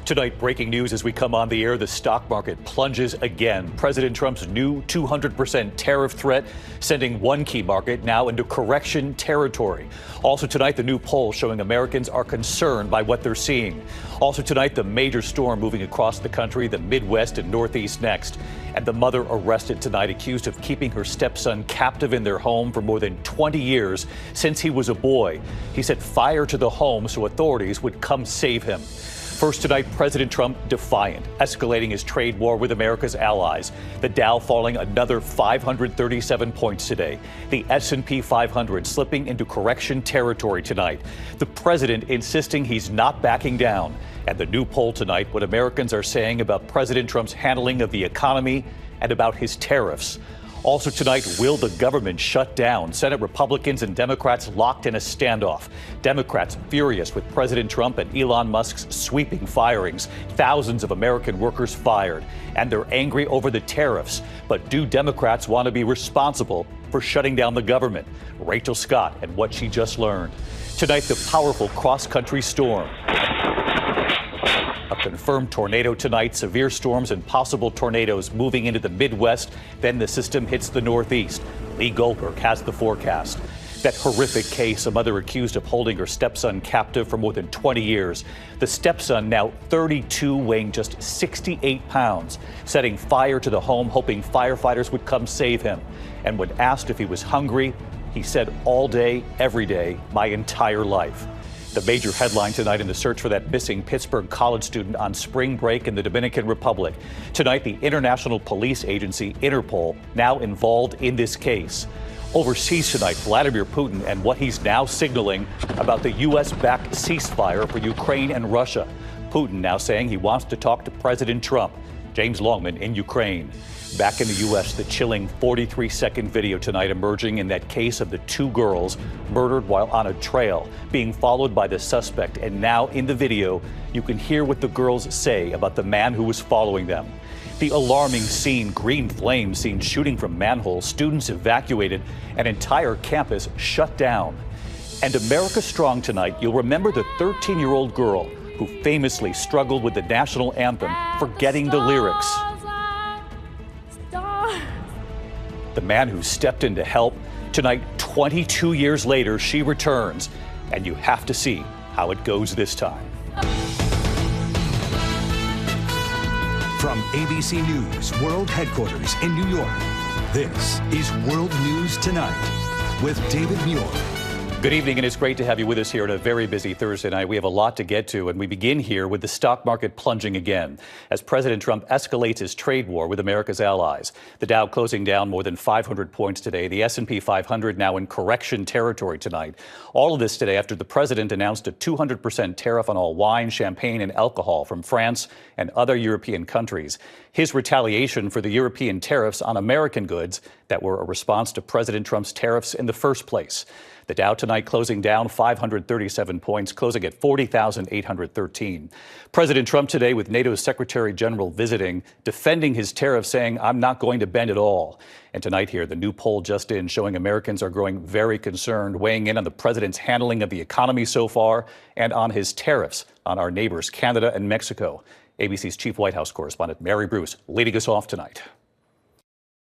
Tonight, breaking news as we come on the air, the stock market plunges again. President Trump's new 200% tariff threat sending one key market now into correction territory. Also tonight, the new poll showing Americans are concerned by what they're seeing. Also tonight, the major storm moving across the country, the Midwest and Northeast next. And the mother arrested tonight, accused of keeping her stepson captive in their home for more than 20 years since he was a boy. He set fire to the home so authorities would come save him. First tonight, President Trump defiant, escalating his trade war with America's allies. The Dow falling another 537 points today. The S&P 500 slipping into correction territory tonight. The president insisting he's not backing down. And the new poll tonight, what Americans are saying about President Trump's handling of the economy and about his tariffs. Also tonight, will the government shut down? Senate Republicans and Democrats locked in a standoff. Democrats furious with President Trump and Elon Musk's sweeping firings. Thousands of American workers fired. And they're angry over the tariffs. But do Democrats want to be responsible for shutting down the government? Rachel Scott and what she just learned. Tonight, the powerful cross-country storm. A confirmed tornado tonight, severe storms and possible tornadoes moving into the Midwest. Then the system hits the Northeast. Lee Goldberg has the forecast. That horrific case, a mother accused of holding her stepson captive for more than 20 years. The stepson, now 32, weighing just 68 pounds, setting fire to the home, hoping firefighters would come save him. And when asked if he was hungry, he said, all day, every day, my entire life. The major headline tonight in the search for that missing Pittsburgh college student on spring break in the Dominican Republic. Tonight, the International Police Agency, Interpol, now involved in this case. Overseas tonight, Vladimir Putin and what he's now signaling about the U.S.-backed ceasefire for Ukraine and Russia. Putin now saying he wants to talk to President Trump. James Longman in Ukraine. Back in the U.S., the chilling 43-second video tonight emerging in that case of the two girls murdered while on a trail, being followed by the suspect. And now in the video, you can hear what the girls say about the man who was following them. The alarming scene, green flames seen shooting from manholes, students evacuated, an entire campus shut down. And America Strong tonight, you'll remember the 13-year-old girl who famously struggled with the national anthem, forgetting the lyrics. The man who stepped in to help. Tonight, 22 years later, she returns. And you have to see how it goes this time. From ABC News World Headquarters in New York, this is World News Tonight with David Muir. Good evening, and it's great to have you with us here on a very busy Thursday night. We have a lot to get to, and we begin here with the stock market plunging again as President Trump escalates his trade war with America's allies. The Dow closing down more than 500 points today. The S&P 500 now in correction territory tonight. All of this today after the president announced a 200% tariff on all wine, champagne, and alcohol from France and other European countries. His retaliation for the European tariffs on American goods that were a response to President Trump's tariffs in the first place. The Dow tonight closing down 537 points, closing at 40,813. President Trump today with NATO's Secretary General visiting, defending his tariffs, saying, I'm not going to bend at all. And tonight here, the new poll just in showing Americans are growing very concerned, weighing in on the president's handling of the economy so far and on his tariffs on our neighbors, Canada and Mexico. ABC's chief White House correspondent Mary Bruce leading us off tonight.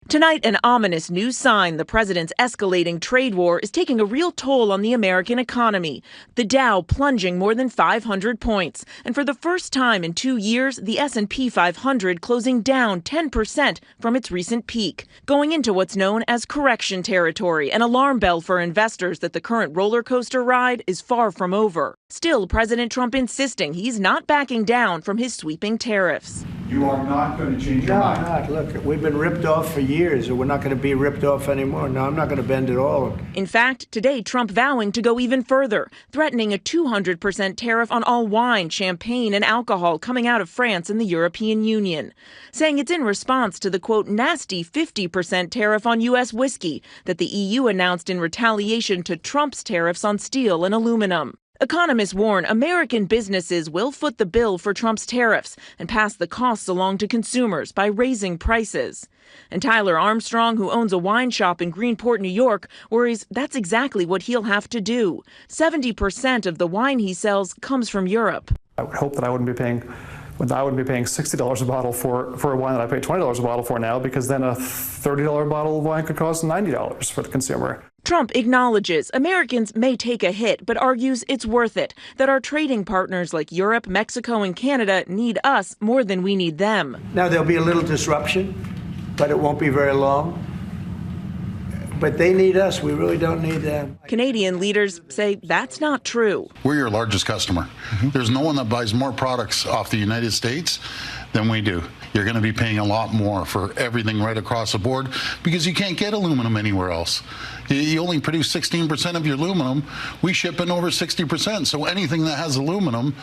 Tonight, an ominous new sign the president's escalating trade war is taking a real toll on the American economy. The Dow plunging more than 500 points. And for the first time in 2 years, the S&P 500 closing down 10% from its recent peak, going into what's known as correction territory, an alarm bell for investors that the current roller coaster ride is far from over. Still, President Trump insisting he's not backing down from his sweeping tariffs. You are not going to change your mind. No, not. Look, we've been ripped off for years, and we're not going to be ripped off anymore. No, I'm not going to bend at all. In fact, today, Trump vowing to go even further, threatening a 200% tariff on all wine, champagne, and alcohol coming out of France and the European Union, saying it's in response to the, quote, nasty 50% tariff on U.S. whiskey that the EU announced in retaliation to Trump's tariffs on steel and aluminum. Economists warn American businesses will foot the bill for Trump's tariffs and pass the costs along to consumers by raising prices. And Tyler Armstrong, who owns a wine shop in Greenport, New York, worries that's exactly what he'll have to do. 70% of the wine he sells comes from Europe. I would hope that I wouldn't be paying I would be paying $60 a bottle for a wine that I pay $20 a bottle for now, because then a $30 bottle of wine could cost $90 for the consumer. Trump acknowledges Americans may take a hit, but argues it's worth it, that our trading partners like Europe, Mexico, and Canada need us more than we need them. Now, there'll be a little disruption, but it won't be very long. But they need us. We really don't need them. Canadian leaders say that's not true. We're your largest customer. There's no one that buys more products off the United States than we do. You're going to be paying a lot more for everything right across the board because you can't get aluminum anywhere else. You only produce 16% of your aluminum. We ship in over 60%. So anything that has aluminum,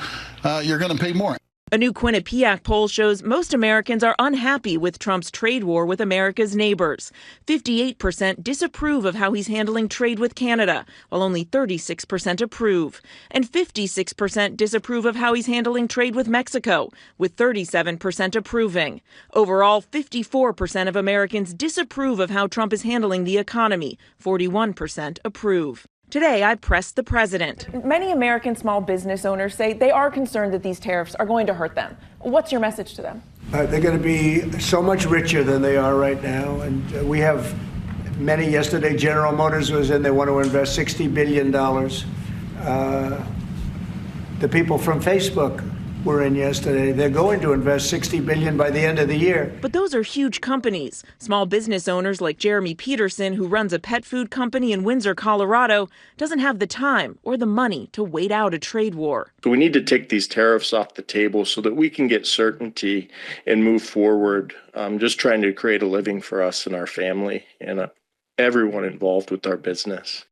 you're going to pay more. A new Quinnipiac poll shows most Americans are unhappy with Trump's trade war with America's neighbors. 58% disapprove of how he's handling trade with Canada, while only 36% approve. And 56% disapprove of how he's handling trade with Mexico, with 37% approving. Overall, 54% of Americans disapprove of how Trump is handling the economy. 41% approve. Today, I pressed the president. Many American small business owners say they are concerned that these tariffs are going to hurt them. What's your message to them? They're going to be so much richer than they are right now. And we have many. Yesterday, General Motors was in. They want to invest $60 billion. The people from Facebook were in yesterday. They're going to invest $60 billion by the end of the year. But those are huge companies. Small business owners like Jeremy Peterson, who runs a pet food company in Windsor, Colorado, doesn't have the time or the money to wait out a trade war. So we need to take these tariffs off the table so that we can get certainty and move forward, just trying to create a living for us and our family and everyone involved with our business.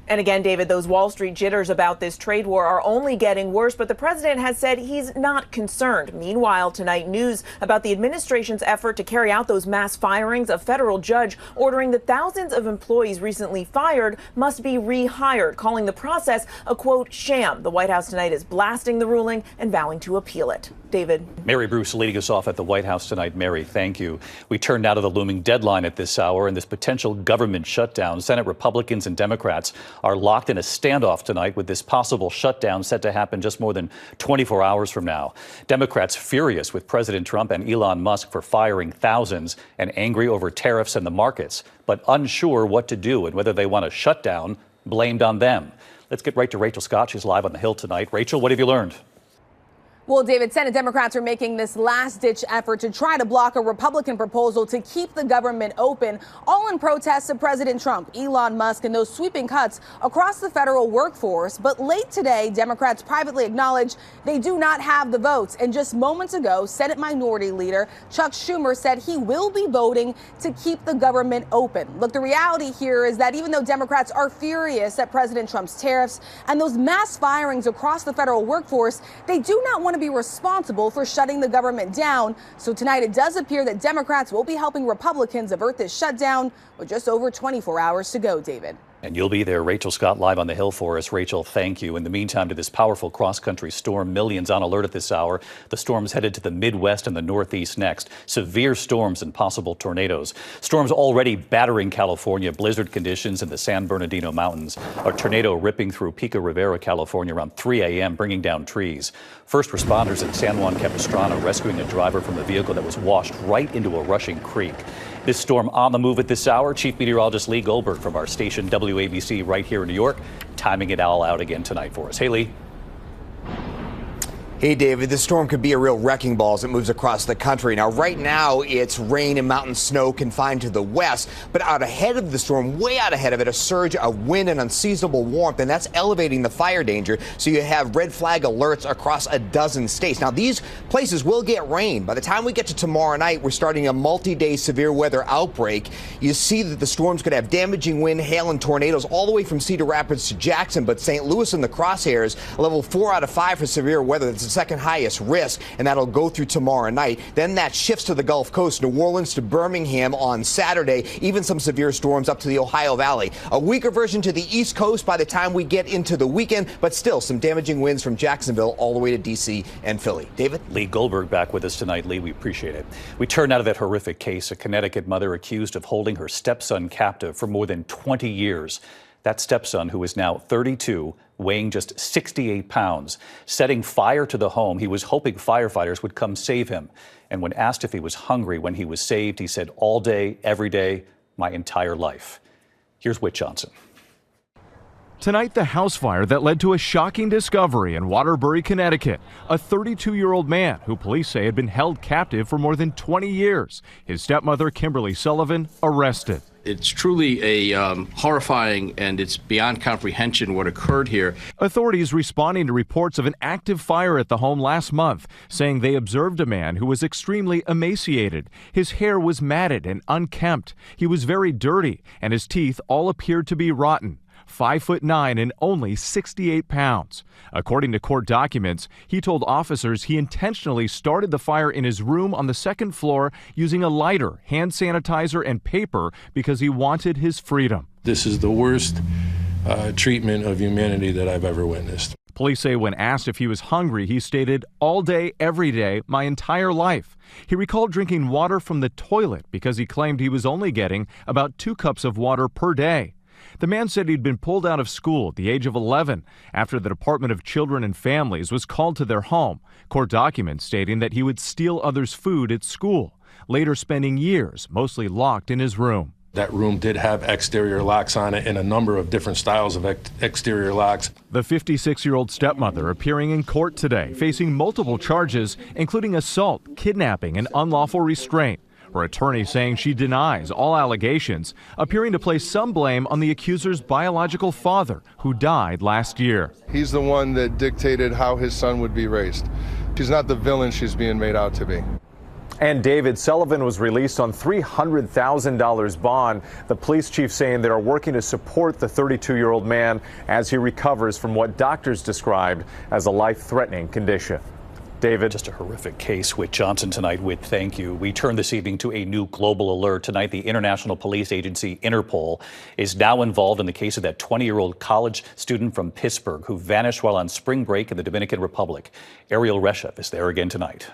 And again, David, those Wall Street jitters about this trade war are only getting worse, but the president has said he's not concerned. Meanwhile, tonight, news about the administration's effort to carry out those mass firings. A federal judge ordering that thousands of employees recently fired must be rehired, calling the process a, quote, sham. The White House tonight is blasting the ruling and vowing to appeal it. David. Mary Bruce leading us off at the White House tonight. Mary, thank you. We turn now to the looming deadline at this hour and this potential government shutdown. Senate Republicans and Democrats are locked in a standoff tonight with this possible shutdown set to happen just more than 24 hours from now. Democrats furious with President Trump and Elon Musk for firing thousands and angry over tariffs and the markets, but unsure what to do and whether they want a shutdown blamed on them. Let's get right to Rachel Scott. She's live on the Hill tonight. Rachel, what have you learned? Well, David, Senate Democrats are making this last-ditch effort to try to block a Republican proposal to keep the government open, all in protest of President Trump, Elon Musk, and those sweeping cuts across the federal workforce. But late today, Democrats privately acknowledged they do not have the votes. And just moments ago, Senate Minority Leader Chuck Schumer said he will be voting to keep the government open. Look, the reality here is that even though Democrats are furious at President Trump's tariffs and those mass firings across the federal workforce, they do not want to be responsible for shutting the government down. So tonight it does appear that Democrats will be helping Republicans avert this shutdown with just over 24 hours to go, David. And you'll be there, Rachel Scott, live on the Hill for us. Rachel, thank you. In the meantime, to this powerful cross-country storm, millions on alert at this hour. The storm's headed to the Midwest and the Northeast next. Severe storms and possible tornadoes. Storms already battering California. Blizzard conditions in the San Bernardino Mountains. A tornado ripping through Pico Rivera, California around 3 a.m., bringing down trees. First responders in San Juan Capistrano rescuing a driver from a vehicle that was washed right into a rushing creek. This storm on the move at this hour. Chief Meteorologist Lee Goldberg from our station WABC right here in New York, timing it all out again tonight for us. Hey, Lee. Hey, David, this storm could be a real wrecking ball as it moves across the country. Now, right now, it's rain and mountain snow confined to the west, but out ahead of the storm, way out ahead of it, a surge of wind and unseasonable warmth, and that's elevating the fire danger. So you have red flag alerts across a dozen states. Now, these places will get rain. By the time we get to tomorrow night, we're starting a multi-day severe weather outbreak. You see that the storm's going to have damaging wind, hail, and tornadoes all the way from Cedar Rapids to Jackson, but St. Louis in the crosshairs, a level 4 out of 5 for severe weather. That's the second highest risk, and that'll go through tomorrow night. Then that shifts to the Gulf Coast, New Orleans to Birmingham on Saturday, even some severe storms up to the Ohio Valley. A weaker version to the East Coast by the time we get into the weekend, but still some damaging winds from Jacksonville all the way to D.C. and Philly. David? Lee Goldberg back with us tonight. Lee, we appreciate it. We turn now to that horrific case, a Connecticut mother accused of holding her stepson captive for more than 20 years. That stepson, who is now 32, weighing just 68 pounds. Setting fire to the home, he was hoping firefighters would come save him. And when asked if he was hungry when he was saved, he said, "All day, every day, my entire life." Here's Whit Johnson. Tonight, the house fire that led to a shocking discovery in Waterbury, Connecticut. A 32-year-old man who police say had been held captive for more than 20 years. His stepmother, Kimberly Sullivan, arrested. It's truly a horrifying, and it's beyond comprehension what occurred here. Authorities responding to reports of an active fire at the home last month, saying they observed a man who was extremely emaciated. His hair was matted and unkempt. He was very dirty, and his teeth all appeared to be rotten. 5'9" and only 68 pounds. According to court documents, he told officers he intentionally started the fire in his room on the second floor using a lighter, hand sanitizer, and paper because he wanted his freedom. This is the worst treatment of humanity that I've ever witnessed. Police say when asked if he was hungry, he stated, "All day, every day, my entire life." He recalled drinking water from the toilet because he claimed he was only getting about 2 cups of water per day. The man said he'd been pulled out of school at the age of 11 after the Department of Children and Families was called to their home. Court documents stating that he would steal others' food at school, later spending years mostly locked in his room. That room did have exterior locks on it and a number of different styles of exterior locks. The 56-year-old stepmother appearing in court today, facing multiple charges, including assault, kidnapping, and unlawful restraint. Her attorney saying she denies all allegations, appearing to place some blame on the accuser's biological father, who died last year. He's the one that dictated how his son would be raised. She's not the villain she's being made out to be. And David Sullivan was released on $300,000 bond. The police chief saying they are working to support the 32-year-old man as he recovers from what doctors described as a life-threatening condition. David. Just a horrific case. Whit Johnson tonight. Whit, thank you. We turn this evening to a new global alert. Tonight, the international police agency Interpol is now involved in the case of that 20-year-old college student from Pittsburgh who vanished while on spring break in the Dominican Republic. Ariel Reshef is there again tonight.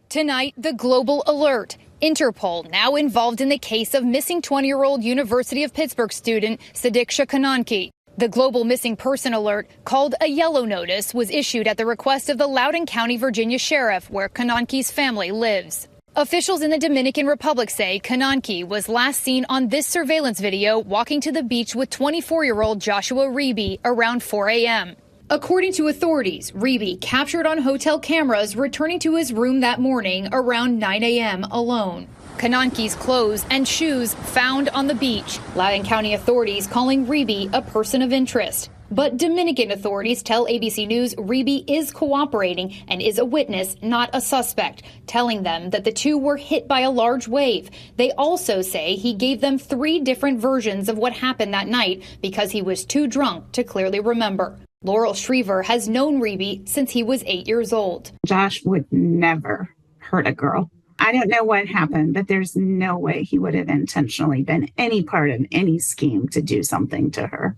Tonight, the global alert. Interpol now involved in the case of missing 20-year-old University of Pittsburgh student Sadiqa Kananki. The global missing person alert, called a yellow notice, was issued at the request of the Loudoun County, Virginia sheriff, where Kananki's family lives. Officials in the Dominican Republic say Kananki was last seen on this surveillance video walking to the beach with 24-year-old Joshua Reeby around 4 a.m. According to authorities, Reeby captured on hotel cameras returning to his room that morning around 9 a.m. alone. Kananki's clothes and shoes found on the beach. Loudoun County authorities calling Reeby a person of interest. But Dominican authorities tell ABC News Reeby is cooperating and is a witness, not a suspect, telling them that the two were hit by a large wave. They also say he gave them 3 different versions of what happened that night because he was too drunk to clearly remember. Laurel Shriver has known Reeby since he was 8 years old. Josh would never hurt a girl. I don't know what happened, but there's no way he would have intentionally been any part of any scheme to do something to her.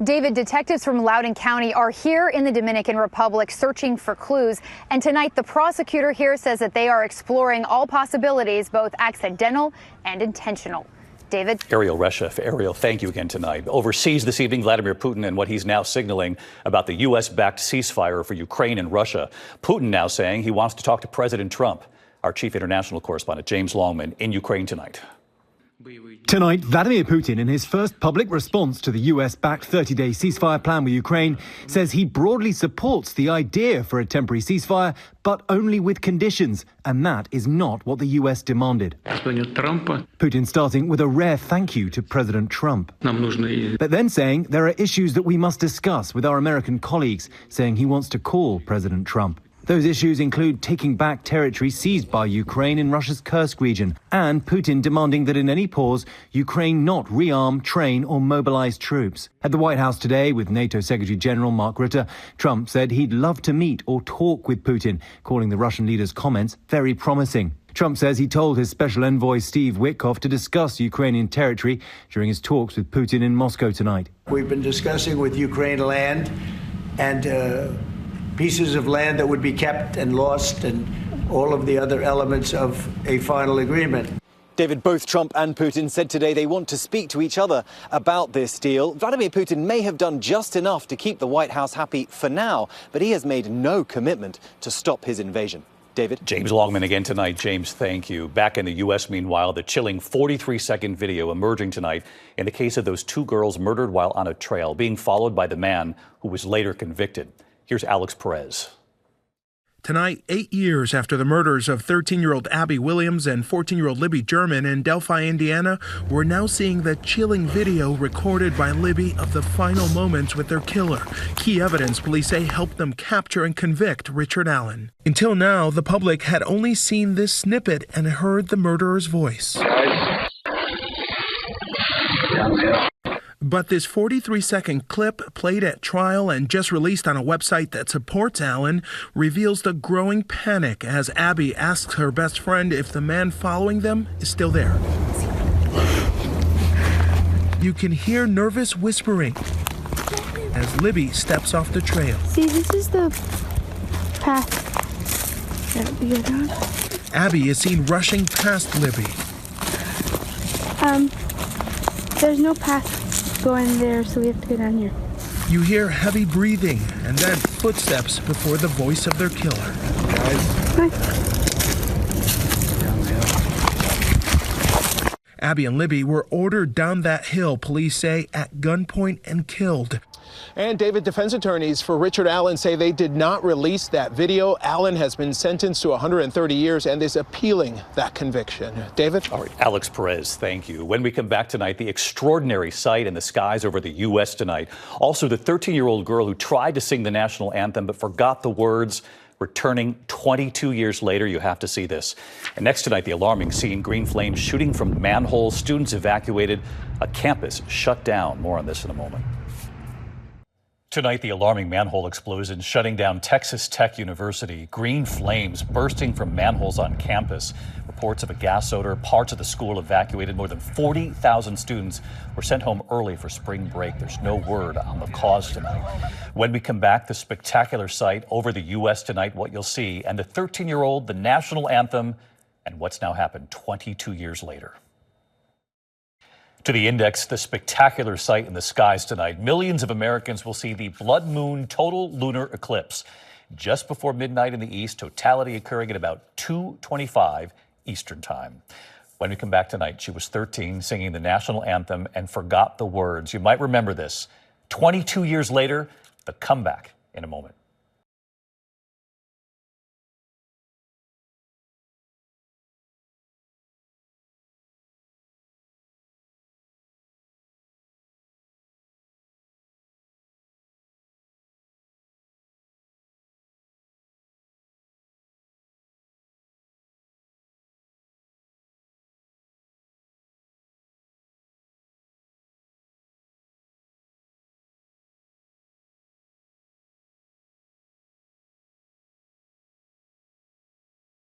David, detectives from Loudoun County are here in the Dominican Republic searching for clues. And tonight, the prosecutor here says that they are exploring all possibilities, both accidental and intentional. David? Ariel Reshef. Ariel, thank you again tonight. Overseas this evening, Vladimir Putin and what he's now signaling about the U.S.-backed ceasefire for Ukraine and Russia. Putin now saying he wants to talk to President Trump. Our chief international correspondent, James Longman, in Ukraine tonight. Tonight, Vladimir Putin, in his first public response to the US-backed 30-day ceasefire plan with Ukraine, says he broadly supports the idea for a temporary ceasefire, but only with conditions, and that is not what the US demanded. Putin starting with a rare thank you to President Trump, but then saying there are issues that we must discuss with our American colleagues, saying he wants to call President Trump. Those issues include taking back territory seized by Ukraine in Russia's Kursk region, and Putin demanding that in any pause, Ukraine not rearm, train or mobilize troops. At the White House today, with NATO Secretary General Mark Rutte, Trump said he'd love to meet or talk with Putin, calling the Russian leader's comments very promising. Trump says he told his special envoy Steve Witkoff to discuss Ukrainian territory during his talks with Putin in Moscow tonight. We've been discussing with Ukraine land and pieces of land that would be kept and lost and all of the other elements of a final agreement. David, both Trump and Putin said today they want to speak to each other about this deal. Vladimir Putin may have done just enough to keep the White House happy for now, but he has made no commitment to stop his invasion. David? James Longman again tonight. James, thank you. Back in the U.S., meanwhile, the chilling 43-second video emerging tonight in the case of those two girls murdered while on a trail, being followed by the man who was later convicted. Here's Alex Perez. Tonight, 8 years after the murders of 13-year-old Abby Williams and 14-year-old Libby German in Delphi, Indiana, we're now seeing the chilling video recorded by Libby of the final moments with their killer. Key evidence police say helped them capture and convict Richard Allen. Until now, the public had only seen this snippet and heard the murderer's voice. But this 43-second clip, played at trial and just released on a website that supports Allen, reveals the growing panic as Abby asks her best friend if the man following them is still there. You can hear nervous whispering as Libby steps off the trail. See, this is the path that we go down. Abby is seen rushing past Libby. There's no path going there, so we have to go down here. You hear heavy breathing and then footsteps before the voice of their killer. Abby and Libby were ordered down that hill, police say, at gunpoint and killed. And David, defense attorneys for Richard Allen say they did not release that video. Allen has been sentenced to 130 years and is appealing that conviction. David? All right, Alex Perez, thank you. When we come back tonight, the extraordinary sight in the skies over the U.S. tonight. Also, the 13-year-old girl who tried to sing the national anthem but forgot the words, returning 22 years later. You have to see this. And next tonight, the alarming scene, green flames shooting from manholes, students evacuated, a campus shut down. More on this in a moment. Tonight, the alarming manhole explosion shutting down Texas Tech University. Green flames bursting from manholes on campus. Reports of a gas odor. Parts of the school evacuated. More than 40,000 students were sent home early for spring break. There's no word on the cause tonight. When we come back, the spectacular sight over the U.S. tonight, what you'll see, and the 13-year-old, the national anthem, and what's now happened 22 years later. To the index, the spectacular sight in the skies tonight. Millions of Americans will see the blood moon total lunar eclipse just before midnight in the east, totality occurring at about 2:25 Eastern time. When we come back tonight, she was 13, singing the national anthem and forgot the words. You might remember this. 22 years later, the comeback in a moment.